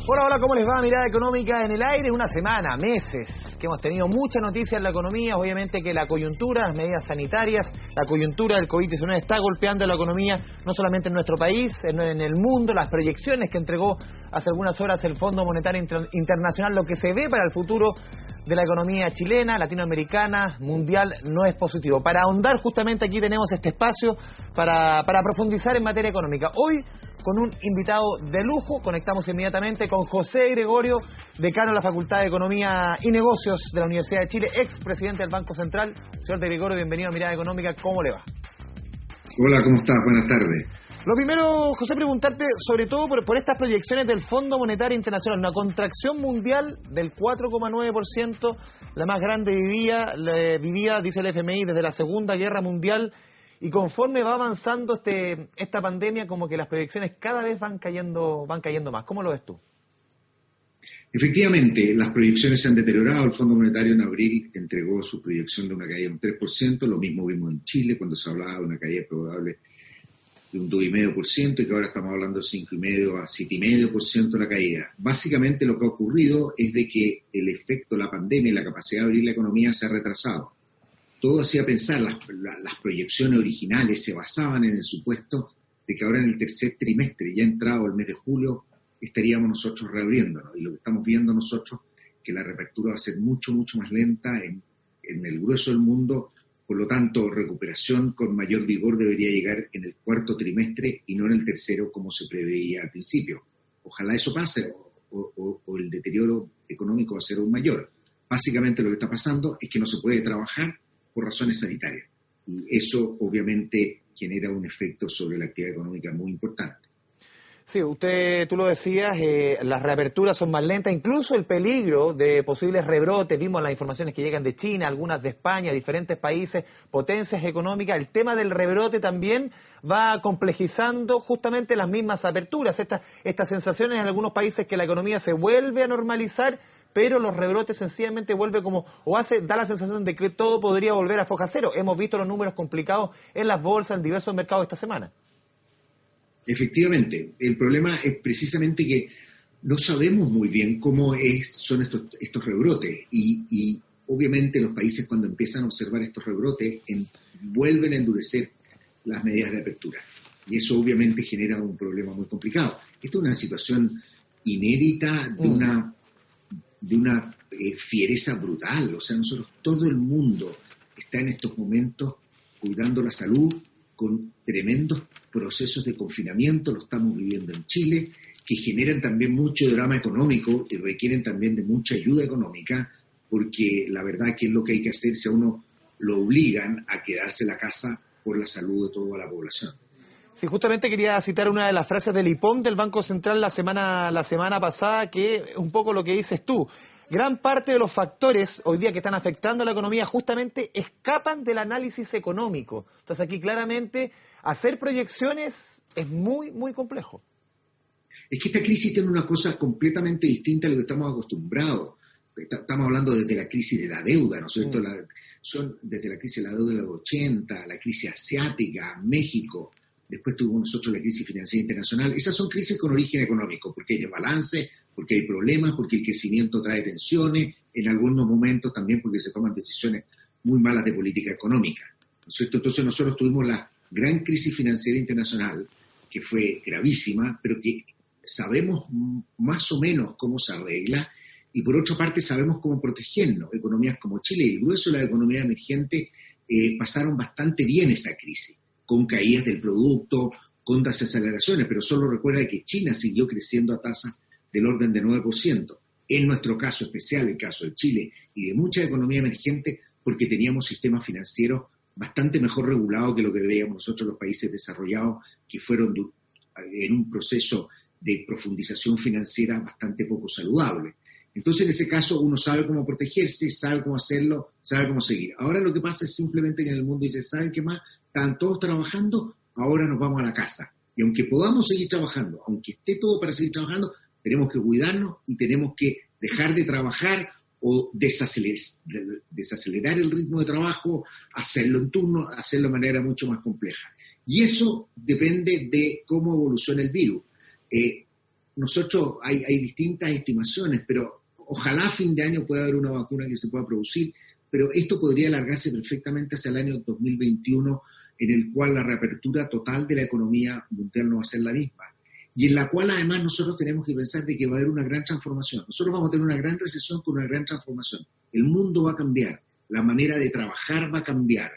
Hola, hola, ¿cómo les va? Mirada Económica en el aire. Una semana, meses, que hemos tenido mucha noticia en la economía. Obviamente que la coyuntura, las medidas sanitarias, la coyuntura del COVID-19 está golpeando la economía, no solamente en nuestro país, en el mundo. Las proyecciones que entregó hace algunas horas el Fondo Monetario Internacional, lo que se ve para el futuro de la economía chilena, latinoamericana, mundial, no es positivo. Para ahondar justamente aquí tenemos este espacio para profundizar en materia económica. Hoy, con un invitado de lujo, conectamos inmediatamente con José Gregorio, decano de la Facultad de Economía y Negocios de la Universidad de Chile, expresidente del Banco Central. Señor de Gregorio, bienvenido a Mirada Económica, ¿cómo le va? Hola, ¿cómo estás? Buenas tardes. Lo primero, José, preguntarte sobre todo por estas proyecciones del Fondo Monetario Internacional, una contracción mundial del 4,9%, la más grande vivía, dice el FMI, desde la Segunda Guerra Mundial, y conforme va avanzando esta pandemia, como que las proyecciones cada vez van cayendo más. ¿Cómo lo ves tú? Efectivamente, las proyecciones se han deteriorado. El Fondo Monetario en abril entregó su proyección de una caída de un 3%, lo mismo vimos en Chile cuando se hablaba de una caída probable de un 2,5% y que ahora estamos hablando de 5,5% a 7,5% de la caída. Básicamente lo que ha ocurrido es de que el efecto de la pandemia y la capacidad de abrir la economía se ha retrasado. Todo hacía pensar, las proyecciones originales se basaban en el supuesto de que ahora en el tercer trimestre, ya entrado el mes de julio, estaríamos nosotros reabriéndonos. Y lo que estamos viendo nosotros que la reapertura va a ser mucho, mucho más lenta en el grueso del mundo. Por lo tanto, recuperación con mayor vigor debería llegar en el cuarto trimestre y no en el tercero como se preveía al principio. Ojalá eso pase o el deterioro económico va a ser aún mayor. Básicamente lo que está pasando es que no se puede trabajar por razones sanitarias. Y eso obviamente genera un efecto sobre la actividad económica muy importante. Sí, tú lo decías, las reaperturas son más lentas, incluso el peligro de posibles rebrotes, vimos las informaciones que llegan de China, algunas de España, diferentes países, potencias económicas, el tema del rebrote también va complejizando justamente las mismas aperturas, estas sensaciones en algunos países que la economía se vuelve a normalizar, pero los rebrotes sencillamente da la sensación de que todo podría volver a foja cero. Hemos visto los números complicados en las bolsas, en diversos mercados esta semana. Efectivamente, el problema es precisamente que no sabemos muy bien cómo son estos rebrotes y obviamente los países cuando empiezan a observar estos rebrotes vuelven a endurecer las medidas de apertura y eso obviamente genera un problema muy complicado. Esta es una situación inédita de una fiereza brutal, o sea, todo el mundo está en estos momentos cuidando la salud con tremendos procesos de confinamiento, lo estamos viviendo en Chile, que generan también mucho drama económico y requieren también de mucha ayuda económica, porque la verdad que es lo que hay que hacer si a uno lo obligan a quedarse en la casa por la salud de toda la población. Sí, justamente quería citar una de las frases del IPOM del Banco Central la semana pasada, que es un poco lo que dices tú. Gran parte de los factores hoy día que están afectando a la economía justamente escapan del análisis económico. Entonces aquí claramente hacer proyecciones es muy, muy complejo. Es que esta crisis tiene una cosa completamente distinta a lo que estamos acostumbrados. Estamos hablando desde la crisis de la deuda, ¿no es cierto? Desde la crisis de la deuda de los 80, la crisis asiática, México. Después tuvimos nosotros la crisis financiera internacional. Esas son crisis con origen económico, porque hay desbalance, porque hay problemas, porque el crecimiento trae tensiones, en algunos momentos también porque se toman decisiones muy malas de política económica, ¿no es cierto? Entonces nosotros tuvimos la gran crisis financiera internacional, que fue gravísima, pero que sabemos más o menos cómo se arregla, y por otra parte sabemos cómo protegernos. Economías como Chile y el grueso de la economía emergente pasaron bastante bien esa crisis, con caídas del producto, con desaceleraciones, pero solo recuerda que China siguió creciendo a tasas del orden de 9%. En nuestro caso especial, el caso de Chile y de mucha economía emergente, porque teníamos sistemas financieros bastante mejor regulados que lo que veíamos nosotros los países desarrollados, que fueron en un proceso de profundización financiera bastante poco saludable. Entonces, en ese caso, uno sabe cómo protegerse, sabe cómo hacerlo, sabe cómo seguir. Ahora lo que pasa es simplemente que en el mundo dice, ¿saben qué más? Están todos trabajando, ahora nos vamos a la casa. Y aunque podamos seguir trabajando, aunque esté todo para seguir trabajando, tenemos que cuidarnos y tenemos que dejar de trabajar o desacelerar el ritmo de trabajo, hacerlo en turno, hacerlo de manera mucho más compleja. Y eso depende de cómo evoluciona el virus. nosotros hay distintas estimaciones, pero ojalá a fin de año pueda haber una vacuna que se pueda producir, pero esto podría alargarse perfectamente hacia el año 2021, en el cual la reapertura total de la economía mundial no va a ser la misma, y en la cual además nosotros tenemos que pensar de que va a haber una gran transformación. Nosotros vamos a tener una gran recesión con una gran transformación. El mundo va a cambiar, la manera de trabajar va a cambiar,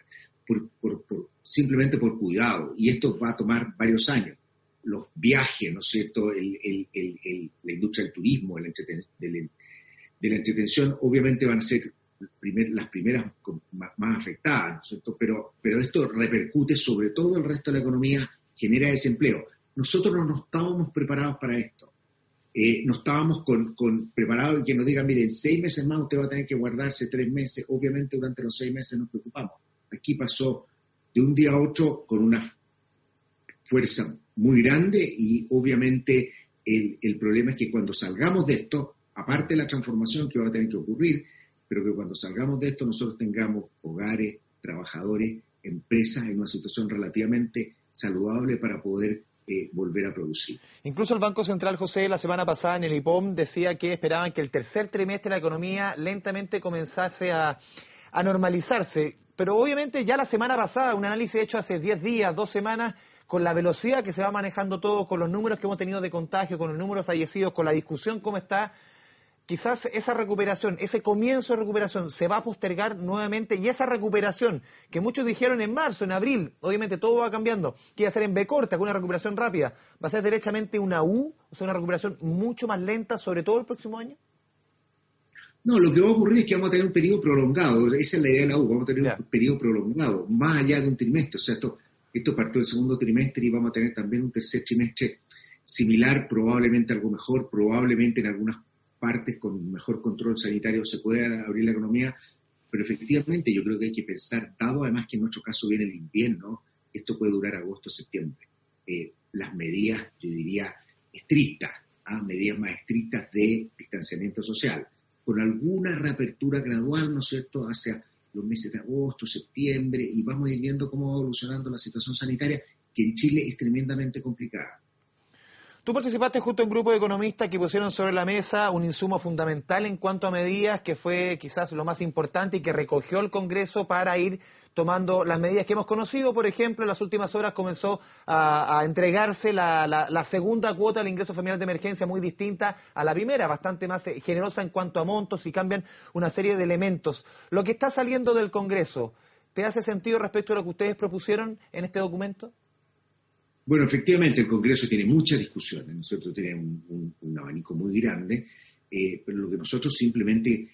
simplemente por cuidado, y esto va a tomar varios años. Los viajes, ¿no es cierto?, la industria del turismo, de la entretención, obviamente van a ser las primeras más afectadas, ¿no es cierto?, pero esto repercute sobre todo el resto de la economía, genera desempleo. Nosotros no estábamos preparados para esto. No estábamos preparados y que nos digan, miren, 6 meses más usted va a tener que guardarse 3 meses. Obviamente durante los 6 meses nos preocupamos. Aquí pasó de un día a otro con una fuerza muy grande, y obviamente el problema es que cuando salgamos de esto, aparte de la transformación que va a tener que ocurrir, pero que cuando salgamos de esto nosotros tengamos hogares, trabajadores, empresas en una situación relativamente saludable para poder volver a producir. Incluso el Banco Central, José, la semana pasada en el IPOM decía que esperaban que el tercer trimestre la economía lentamente comenzase a normalizarse, pero obviamente ya la semana pasada, un análisis hecho hace 10 días, 2 semanas, con la velocidad que se va manejando todo, con los números que hemos tenido de contagio, con los números fallecidos, con la discusión cómo está, quizás esa recuperación, ese comienzo de recuperación se va a postergar nuevamente, y esa recuperación que muchos dijeron en marzo, en abril, obviamente todo va cambiando, que iba a ser en B corta, con una recuperación rápida, va a ser derechamente una U, o sea, una recuperación mucho más lenta, sobre todo el próximo año. No, lo que va a ocurrir es que vamos a tener un periodo prolongado, esa es la idea de la U, vamos a tener un periodo prolongado, más allá de un trimestre, o sea, esto partió del segundo trimestre y vamos a tener también un tercer trimestre similar, probablemente algo mejor, probablemente en algunas partes con mejor control sanitario se pueda abrir la economía, pero efectivamente yo creo que hay que pensar, dado además que en nuestro caso viene el invierno, esto puede durar agosto, septiembre. Las medidas, yo diría, estrictas, medidas más estrictas de distanciamiento social, con alguna reapertura gradual, ¿no es cierto?, hacia los meses de agosto, septiembre, y vamos a ir viendo cómo va evolucionando la situación sanitaria, que en Chile es tremendamente complicada. Tú participaste junto a un grupo de economistas que pusieron sobre la mesa un insumo fundamental en cuanto a medidas, que fue quizás lo más importante y que recogió el Congreso para ir tomando las medidas que hemos conocido. Por ejemplo, en las últimas horas comenzó a entregarse la segunda cuota del ingreso familiar de emergencia, muy distinta a la primera, bastante más generosa en cuanto a montos, y cambian una serie de elementos. Lo que está saliendo del Congreso, ¿te hace sentido respecto a lo que ustedes propusieron en este documento? Bueno, efectivamente, el Congreso tiene muchas discusiones, nosotros tenemos un abanico muy grande, pero lo que nosotros simplemente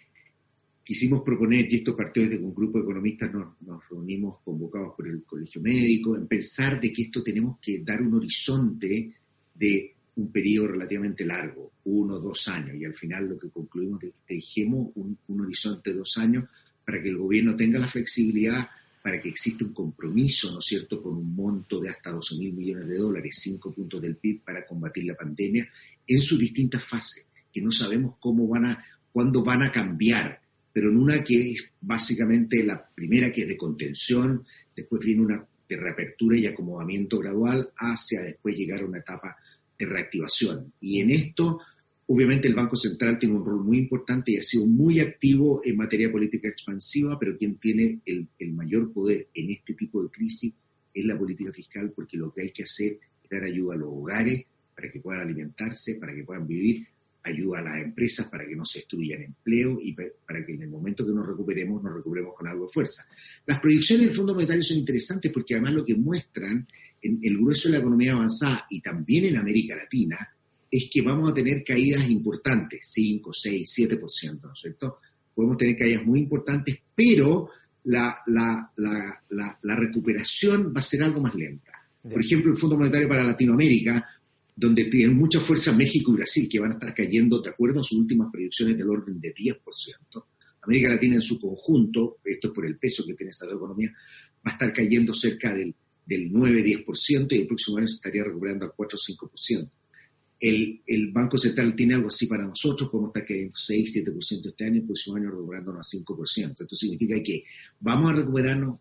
quisimos proponer, y esto partió desde que un grupo de economistas nos reunimos convocados por el Colegio Médico, en pensar de que esto tenemos que dar un horizonte de un periodo relativamente largo, 1 o 2 años, y al final lo que concluimos es que dijimos un horizonte de 2 años para que el gobierno tenga la flexibilidad, para que exista un compromiso, ¿no es cierto?, con un monto de hasta $12.000 millones, 5 puntos del PIB para combatir la pandemia en sus distintas fases, que no sabemos cuándo van a cambiar, pero en una que es básicamente la primera, que es de contención, después viene una de reapertura y acomodamiento gradual, hacia después llegar a una etapa de reactivación. Y en esto, obviamente, el Banco Central tiene un rol muy importante y ha sido muy activo en materia de política expansiva, pero quien tiene el mayor poder en este tipo de crisis es la política fiscal, porque lo que hay que hacer es dar ayuda a los hogares para que puedan alimentarse, para que puedan vivir, ayuda a las empresas para que no se destruyan empleo y para que en el momento que nos recuperemos con algo de fuerza. Las proyecciones del Fondo Monetario son interesantes porque además lo que muestran en el grueso de la economía avanzada y también en América Latina es que vamos a tener caídas importantes, 5, 6, 7%, ¿no es cierto? Podemos tener caídas muy importantes, pero la recuperación va a ser algo más lenta. Por ejemplo, el Fondo Monetario para Latinoamérica, donde tienen mucha fuerza México y Brasil, que van a estar cayendo, de acuerdo a sus últimas proyecciones, del orden de 10%. América Latina en su conjunto, esto es por el peso que tiene esa economía, va a estar cayendo cerca del 9-10%, y el próximo año se estaría recuperando al 4 o 5%. El Banco Central tiene algo así para nosotros, podemos estar cayendo 6-7% este año, y el próximo año recuperándonos a 5%. Esto significa que vamos a recuperarnos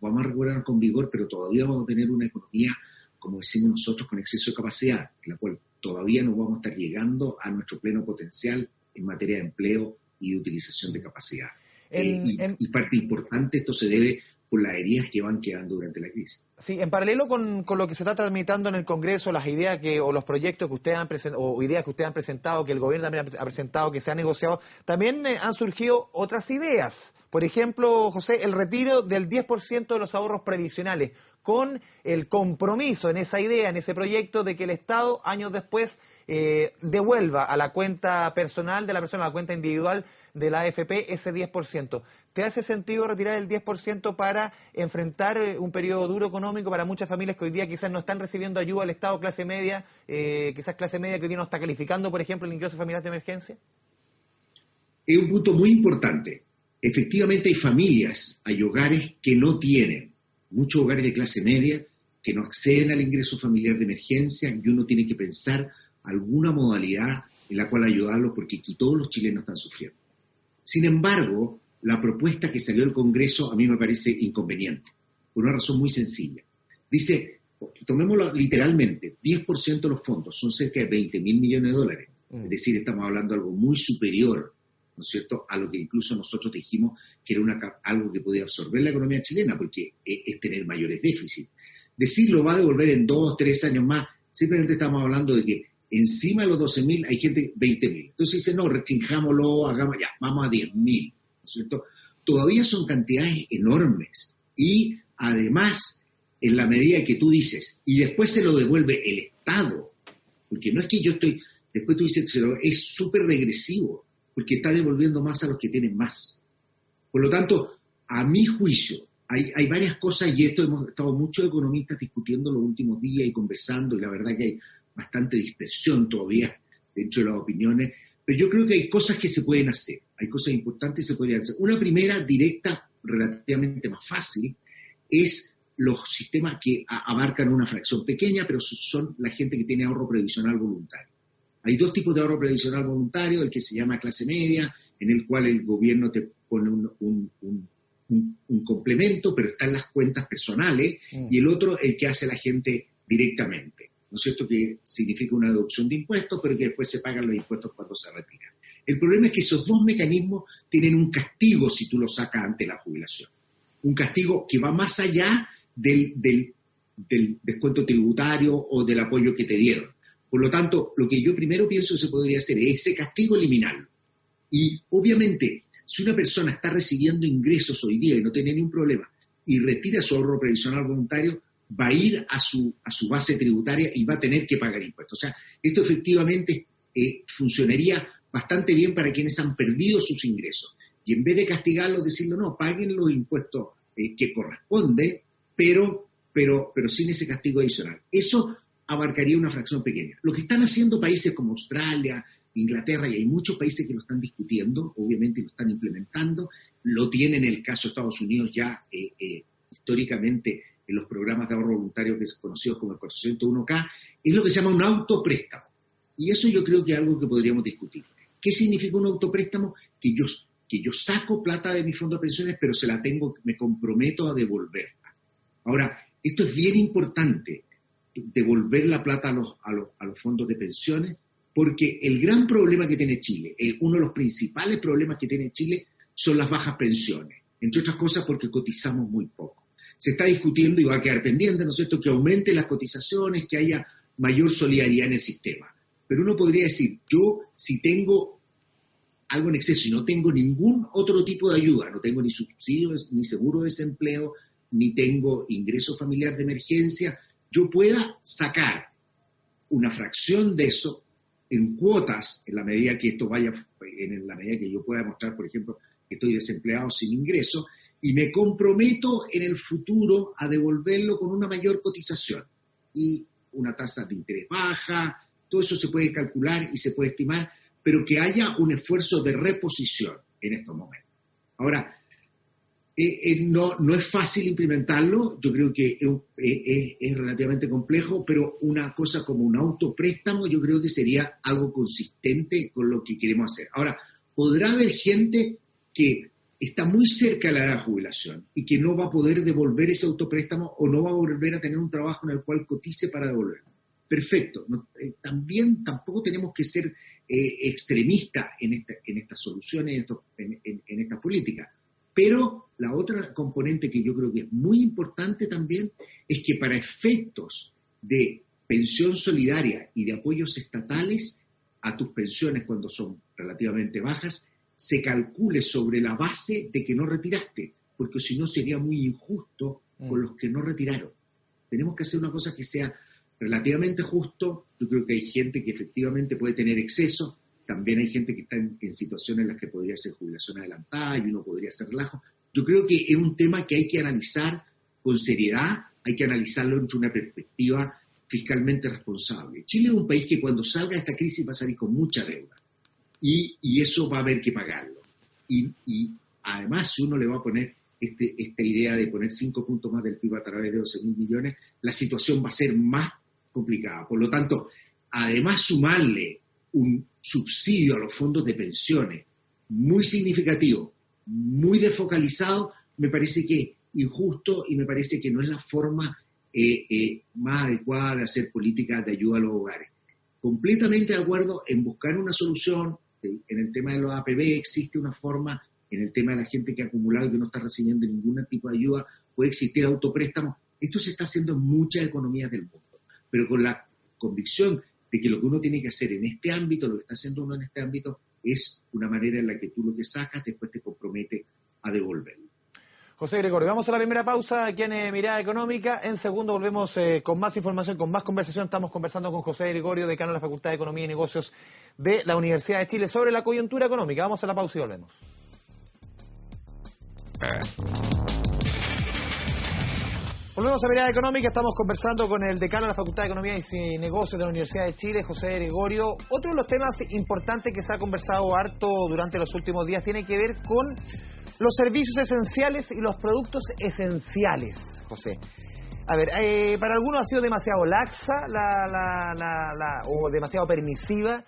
con vigor, pero todavía vamos a tener una economía, como decimos nosotros, con exceso de capacidad, la cual todavía no vamos a estar llegando a nuestro pleno potencial en materia de empleo y de utilización de capacidad. Y parte importante, esto se debe por las heridas que van quedando durante la crisis. Sí, en paralelo con lo que se está tramitando en el Congreso, las ideas o los proyectos que ustedes han presentado, o ideas que ustedes han presentado, que el gobierno también ha presentado, que se han negociado, también han surgido otras ideas. Por ejemplo, José, el retiro del 10% de los ahorros previsionales, con el compromiso en esa idea, en ese proyecto, de que el Estado, años después, devuelva a la cuenta personal de la persona, a la cuenta individual de la AFP, ese 10%. ¿Te hace sentido retirar el 10% para enfrentar un periodo duro económico para muchas familias que hoy día quizás no están recibiendo ayuda del Estado, clase media, quizás clase media que hoy día no está calificando, por ejemplo, el ingreso familiar de emergencia? Es un punto muy importante. Efectivamente hay familias, hay hogares que no tienen, muchos hogares de clase media que no acceden al ingreso familiar de emergencia, y uno tiene que pensar alguna modalidad en la cual ayudarlos, porque aquí todos los chilenos están sufriendo. Sin embargo, la propuesta que salió del Congreso a mí me parece inconveniente, por una razón muy sencilla. Dice, tomémoslo literalmente, 10% de los fondos son cerca de 20.000 millones de dólares. Es decir, estamos hablando de algo muy superior, ¿no es cierto?, a lo que incluso nosotros dijimos que era algo que podía absorber la economía chilena, porque es tener mayores déficits. Decirlo va a devolver en 2 o 3 años más, simplemente estamos hablando de que encima de los 12.000 hay gente 20.000. Entonces dice, no, restringámoslo, hagamos ya, vamos a 10.000, ¿no es cierto? Todavía son cantidades enormes. Y además, en la medida que tú dices, y después se lo devuelve el Estado, porque no es que yo estoy, después tú dices, es súper regresivo, porque está devolviendo más a los que tienen más. Por lo tanto, a mi juicio, hay varias cosas, y esto hemos estado muchos economistas discutiendo los últimos días y conversando, y la verdad que hay bastante dispersión todavía dentro de las opiniones, pero yo creo que hay cosas que se pueden hacer, hay cosas importantes que se podrían hacer. Una primera, directa, relativamente más fácil, es los sistemas que abarcan una fracción pequeña, pero son la gente que tiene ahorro previsional voluntario. Hay 2 tipos de ahorro previsional voluntario, el que se llama clase media, en el cual el gobierno te pone un complemento, pero está en las cuentas personales, y el otro, el que hace la gente directamente, ¿no es cierto?, que significa una deducción de impuestos, pero que después se pagan los impuestos cuando se retiran. El problema es que esos 2 mecanismos tienen un castigo si tú los sacas ante la jubilación. Un castigo que va más allá del descuento tributario o del apoyo que te dieron. Por lo tanto, lo que yo primero pienso que se podría hacer es ese castigo eliminarlo. Y obviamente, si una persona está recibiendo ingresos hoy día y no tiene ningún problema, y retira su ahorro previsional voluntario, va a ir a su base tributaria y va a tener que pagar impuestos. O sea, esto efectivamente funcionaría bastante bien para quienes han perdido sus ingresos. Y en vez de castigarlos, decirlo, no, paguen los impuestos que corresponden, pero sin ese castigo adicional. Eso abarcaría una fracción pequeña. Lo que están haciendo países como Australia, Inglaterra, y hay muchos países que lo están discutiendo, obviamente lo están implementando, lo tienen en el caso de Estados Unidos ya históricamente en los programas de ahorro voluntario que es conocidos como el 401k, es lo que se llama un autopréstamo. Y eso yo creo que es algo que podríamos discutir. ¿Qué significa un autopréstamo? Que yo saco plata de mi fondo de pensiones, pero me comprometo a devolverla. Ahora, esto es bien importante, devolver la plata a los fondos de pensiones, porque el gran problema que tiene Chile, uno de los principales problemas que tiene Chile, son las bajas pensiones, entre otras cosas porque cotizamos muy poco. Se está discutiendo y va a quedar pendiente, ¿no es cierto?, que aumente las cotizaciones, que haya mayor solidaridad en el sistema. Pero uno podría decir, yo si tengo algo en exceso y no tengo ningún otro tipo de ayuda, no tengo ni subsidios, ni seguro de desempleo, ni tengo ingreso familiar de emergencia, yo pueda sacar una fracción de eso en cuotas, en la medida que esto vaya, en la medida que yo pueda demostrar, por ejemplo, que estoy desempleado sin ingreso, y me comprometo en el futuro a devolverlo con una mayor cotización y una tasa de interés baja. Todo eso se puede calcular y se puede estimar, pero que haya un esfuerzo de reposición en estos momentos. Ahora, no es fácil implementarlo, yo creo que es relativamente complejo, pero una cosa como un autopréstamo yo creo que sería algo consistente con lo que queremos hacer. Ahora, podrá haber gente que está muy cerca de la edad de jubilación y que no va a poder devolver ese autopréstamo o no va a volver a tener un trabajo en el cual cotice para devolverlo. perfecto. También tampoco tenemos que ser extremistas en estas soluciones, en esta política. Pero la otra componente que yo creo que es muy importante también es que para efectos de pensión solidaria y de apoyos estatales a tus pensiones cuando son relativamente bajas, se calcule sobre la base de que no retiraste, porque si no sería muy injusto con los que no retiraron. Tenemos que hacer una cosa que sea relativamente justo. Yo creo que hay gente que efectivamente puede tener exceso, también hay gente que está en situaciones en las que podría ser jubilación adelantada y uno podría hacer relajo. Yo creo que es un tema que hay que analizar con seriedad, hay que analizarlo entre una perspectiva fiscalmente responsable. Chile es un país que cuando salga de esta crisis va a salir con mucha deuda y eso va a haber que pagarlo. Y además, si uno le va a poner esta idea de poner 5 puntos más del PIB a través de 12.000 millones, la situación va a ser más complicada. Por lo tanto, además sumarle un subsidio a los fondos de pensiones muy significativo, muy desfocalizado, me parece que es injusto y me parece que no es la forma más adecuada de hacer políticas de ayuda a los hogares. Completamente de acuerdo en buscar una solución. En el tema de los APB existe una forma, en el tema de la gente que ha acumulado y que no está recibiendo ningún tipo de ayuda, puede existir autopréstamos. Esto se está haciendo en muchas economías del mundo, pero con la convicción de que lo que uno tiene que hacer en este ámbito, lo que está haciendo uno en este ámbito, es una manera en la que tú lo que sacas después te compromete a devolverlo. José Gregorio, vamos a la primera pausa aquí en Mirada Económica. En segundo volvemos con más información, con más conversación. Estamos conversando con José Gregorio, decano de la Facultad de Economía y Negocios de la Universidad de Chile, sobre la coyuntura económica. Vamos a la pausa y volvemos. Volvemos a Mirada Económica, estamos conversando con el decano de la Facultad de Economía y Negocios de la Universidad de Chile, José Gregorio. Otro de los temas importantes que se ha conversado harto durante los últimos días tiene que ver con los servicios esenciales y los productos esenciales, José. A ver, para algunos ha sido demasiado laxa o demasiado permisiva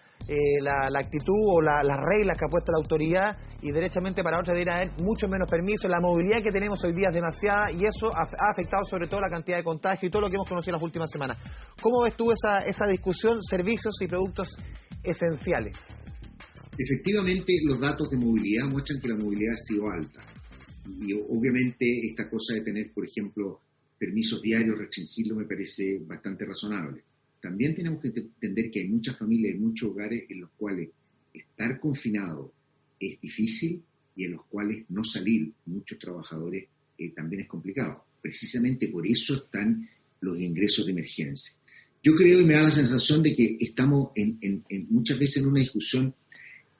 la actitud o las reglas que ha puesto la autoridad, y derechamente para otros debería haber mucho menos permiso. La movilidad que tenemos hoy día es demasiada y eso ha afectado sobre todo la cantidad de contagios y todo lo que hemos conocido en las últimas semanas. ¿Cómo ves tú esa discusión, servicios y productos esenciales? Efectivamente, los datos de movilidad muestran que la movilidad ha sido alta. Y obviamente esta cosa de tener, por ejemplo, permisos diarios, restringirlo, me parece bastante razonable. También tenemos que entender que hay muchas familias y muchos hogares en los cuales estar confinado es difícil y en los cuales no salir muchos trabajadores también es complicado. Precisamente por eso están los ingresos de emergencia. Yo creo y me da la sensación de que estamos muchas veces en una discusión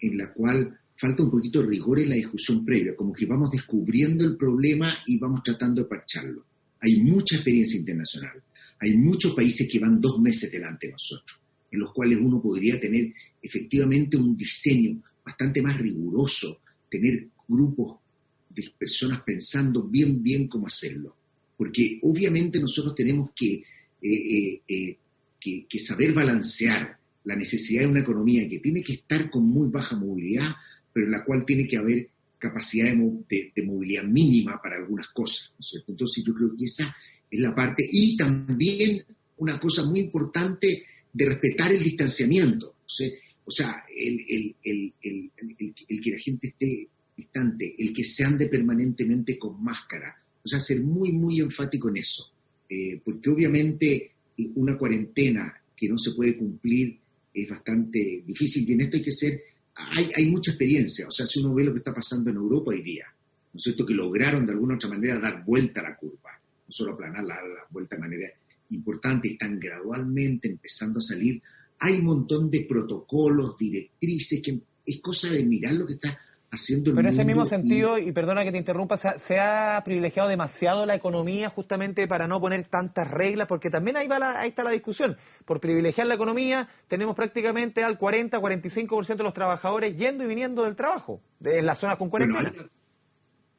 en la cual falta un poquito de rigor en la discusión previa, como que vamos descubriendo el problema y vamos tratando de parcharlo. Hay mucha experiencia internacional, hay muchos países que van 2 meses delante de nosotros, en los cuales uno podría tener efectivamente un diseño bastante más riguroso, tener grupos de personas pensando bien cómo hacerlo. Porque obviamente nosotros tenemos que saber balancear la necesidad de una economía que tiene que estar con muy baja movilidad, pero en la cual tiene que haber capacidad de movilidad mínima para algunas cosas, ¿no es cierto? Entonces yo creo que esa es la parte, y también una cosa muy importante de respetar el distanciamiento, ¿sí? O sea, el que la gente esté distante, el que se ande permanentemente con máscara, o sea, ser muy enfático en eso, porque obviamente una cuarentena que no se puede cumplir es bastante difícil, y en esto hay mucha experiencia. O sea, si uno ve lo que está pasando en Europa hoy día, ¿no es cierto?, que lograron de alguna u otra manera dar vuelta a la curva, no solo aplanar la vuelta de manera importante, están gradualmente empezando a salir. Hay un montón de protocolos, directrices, que es cosa de mirar lo que está haciendo el mundo. Pero en ese mismo sentido, y perdona que te interrumpa, se ha privilegiado demasiado la economía justamente para no poner tantas reglas, porque también ahí está la discusión. Por privilegiar la economía, tenemos prácticamente al 40-45% de los trabajadores yendo y viniendo del trabajo, en las zonas con cuarentena. Bueno,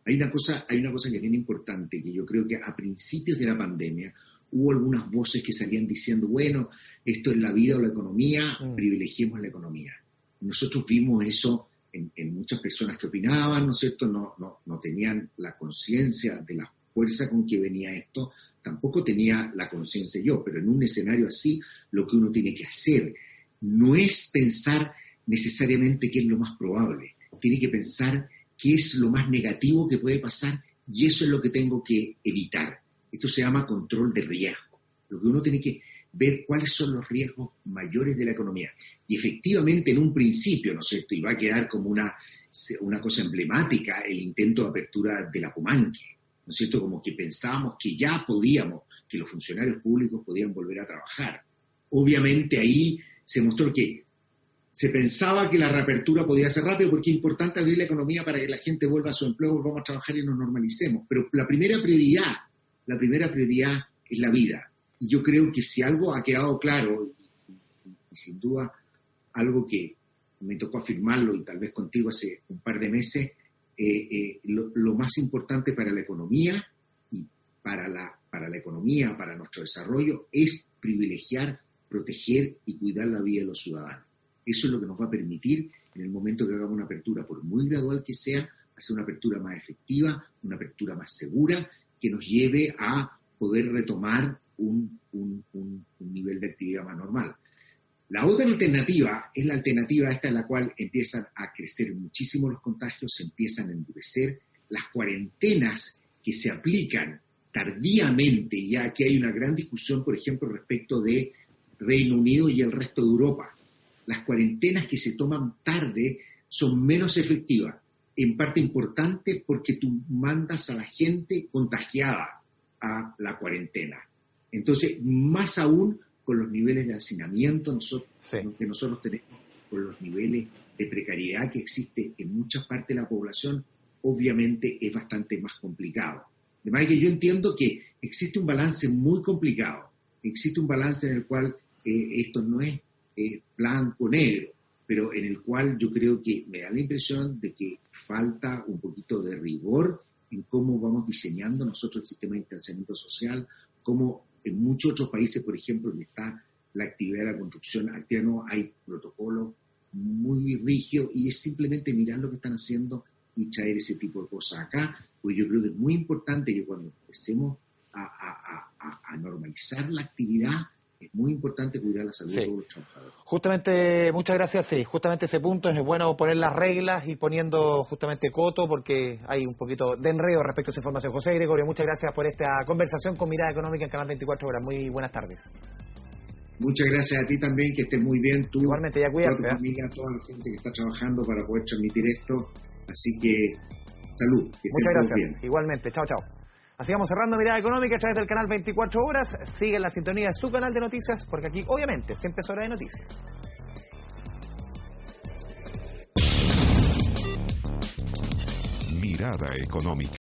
hay una cosa que es bien importante, que yo creo que a principios de la pandemia hubo algunas voces que salían diciendo, bueno, esto es la vida o la economía, privilegiemos la economía. Nosotros vimos eso en muchas personas que opinaban, ¿no es cierto?, no tenían la conciencia de la fuerza con que venía esto, tampoco tenía la conciencia yo, pero en un escenario así, lo que uno tiene que hacer no es pensar necesariamente qué es lo más probable, tiene que pensar qué es lo más negativo que puede pasar y eso es lo que tengo que evitar. Esto se llama control de riesgo. Lo que uno tiene que ver cuáles son los riesgos mayores de la economía. Y efectivamente, en un principio, ¿no es cierto?, y va a quedar como una cosa emblemática el intento de apertura de la Pumanque, ¿no es cierto?, como que pensábamos que ya podíamos, que los funcionarios públicos podían volver a trabajar. Obviamente ahí se mostró que se pensaba que la reapertura podía ser rápido porque es importante abrir la economía para que la gente vuelva a su empleo, volvamos a trabajar y nos normalicemos. Pero la primera prioridad es la vida. Y yo creo que si algo ha quedado claro, y sin duda algo que me tocó afirmarlo y tal vez contigo hace un par de meses, lo más importante para la economía y para la economía, para nuestro desarrollo, es privilegiar, proteger y cuidar la vida de los ciudadanos. Eso es lo que nos va a permitir, en el momento que hagamos una apertura, por muy gradual que sea, hacer una apertura más efectiva, una apertura más segura, que nos lleve a poder retomar un nivel de actividad más normal. La otra alternativa es la alternativa esta en la cual empiezan a crecer muchísimo los contagios, se empiezan a endurecer las cuarentenas que se aplican tardíamente, ya que hay una gran discusión, por ejemplo, respecto de Reino Unido y el resto de Europa. Las cuarentenas que se toman tarde son menos efectivas, en parte importante porque tú mandas a la gente contagiada a la cuarentena. Entonces, más aún con los niveles de hacinamiento que nosotros tenemos, con los niveles de precariedad que existe en muchas partes de la población, obviamente es bastante más complicado. De manera que yo entiendo que existe un balance muy complicado, existe un balance en el cual esto no es blanco-negro, pero en el cual yo creo que me da la impresión de que falta un poquito de rigor en cómo vamos diseñando nosotros el sistema de distanciamiento social, cómo en muchos otros países, por ejemplo, donde está la actividad de la construcción activa, no hay protocolos muy rígidos y es simplemente mirar lo que están haciendo y traer ese tipo de cosas acá, pues yo creo que es muy importante que cuando empecemos a normalizar la actividad, es muy importante cuidar la salud de todos los trabajadores. Justamente, muchas gracias, sí, justamente ese punto es bueno poner las reglas y poniendo justamente coto porque hay un poquito de enredo respecto a esa información. José Gregorio, muchas gracias por esta conversación con Mirada Económica en Canal 24 Horas. Muy buenas tardes. Muchas gracias a ti también, que estés muy bien, tú, igualmente, ya cuídate, toda tu familia, toda la gente que está trabajando para poder transmitir esto, así que salud, que muchas gracias, bien. Igualmente, chao, chao. Así vamos cerrando Mirada Económica a través del canal 24 Horas. Sigue en la sintonía de su canal de noticias, porque aquí, obviamente, siempre es hora de noticias. Mirada Económica.